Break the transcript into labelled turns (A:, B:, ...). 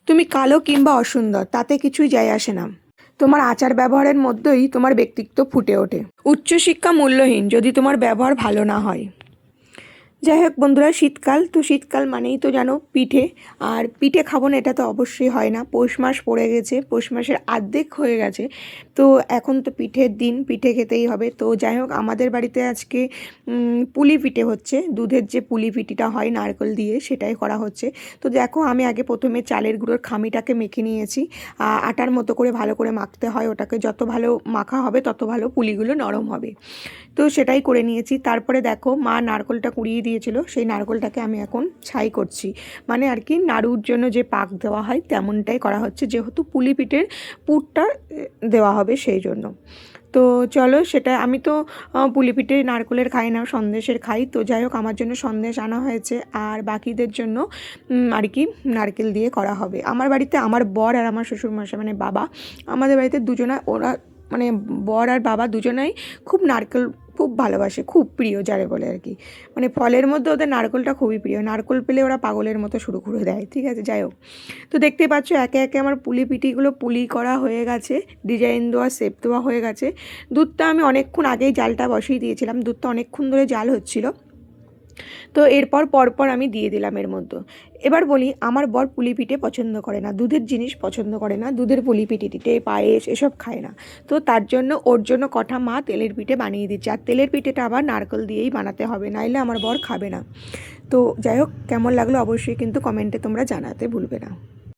A: তুমি কালো কিংবা অসুন্দর তাতে কিছুই যায় আসে না, তোমার আচার ব্যবহারের মধ্যেই তোমার ব্যক্তিত্ব ফুটে ওঠে। উচ্চশিক্ষা মূল্যহীন যদি তোমার ব্যবহার ভালো না হয়। যাই হোক বন্ধুরা, শীতকাল তো শীতকাল মানেই তো জানো পিঠে, আর পিঠে খাবো না এটা তো অবশ্যই হয় না। পৌষ মাস পড়ে গেছে, পৌষ মাসের অর্ধেক হয়ে গেছে, তো এখন তো পিঠের দিন, পিঠে খেতেই হবে। তো যাই হোক, আমাদের বাড়িতে আজকে পুলি পিঠে হচ্ছে, দুধের যে পুলি পিঠিটা হয় নারকেল দিয়ে, সেটাই করা হচ্ছে। তো দেখো, আমি আগে প্রথমে চালের গুঁড়োর খামিটাকে মেখে নিয়েছি। আটার মতো করে ভালো করে মাখতে হয় ওটাকে, যত ভালো মাখা হবে তত ভালো পুলিগুলো নরম হবে। তো সেটাই করে নিয়েছি। তারপরে দেখো, মা নারকেলটা কুড়িয়ে দিয়েছিল, সেই নারকেলটাকে আমি এখন ছাই করছি, মানে আর কি নাড়ুর জন্য যে পাক দেওয়া হয় তেমনটাই করা হচ্ছে, যেহেতু পুলি পিঠের পুরটা দেওয়া হবে সেই জন্য। তো চলো, সেটা আমি তো পুলি পিঠে নারকেলের খাই না, সন্দেশের খাই। তো যাই হোক, আমার জন্য সন্দেশ আনা হয়েছে, আর বাকিদের জন্য আর কি নারকেল দিয়ে করা হবে। আমার বাড়িতে আমার বর আর আমার শ্বশুরমশাই মানে বাবা, আমাদের বাড়িতে দুজনা, ওরা মানে বর আর বাবা দুজনাই খুব নারকেল খুব ভালোবাসে, খুব প্রিয় যারে বলে আর কি। মানে ফলের মধ্যে ওদের নারকেলটা খুবই প্রিয়, নারকেল পেলে ওরা পাগলের মতো শুরু করে দেয়, ঠিক আছে। যাই হোক, তো দেখতেই পাচ্ছ একে একে আমার পুলি পিঠিগুলো পুলি করা হয়ে গেছে, ডিজাইন দেওয়া, শেপ দেওয়া হয়ে গেছে। দুধটা আমি অনেকক্ষণ আগেই জালটা বসিয়ে দিয়েছিলাম, দুধটা অনেকক্ষণ ধরে জাল হচ্ছিল। তো এরপর পরপর আমি দিয়ে দিলাম এর মধ্যে। এবার বলি, আমার বর পুলি পিঠে পছন্দ করে না, দুধের জিনিস পছন্দ করে না, দুধের পুলি পিঠে টিঠে পায়েস এসব খায় না। তো তার জন্য ওর জন্য কটা মা তেলের পিঠে বানিয়ে দিচ্ছে, আর তেলের পিঠেটা আবার নারকেল দিয়েই বানাতে হবে, নাইলে আমার বর খাবে না। তো যাই হোক, কেমন লাগলো অবশ্যই কিন্তু কমেন্টে তোমরা জানাতে ভুলবে না।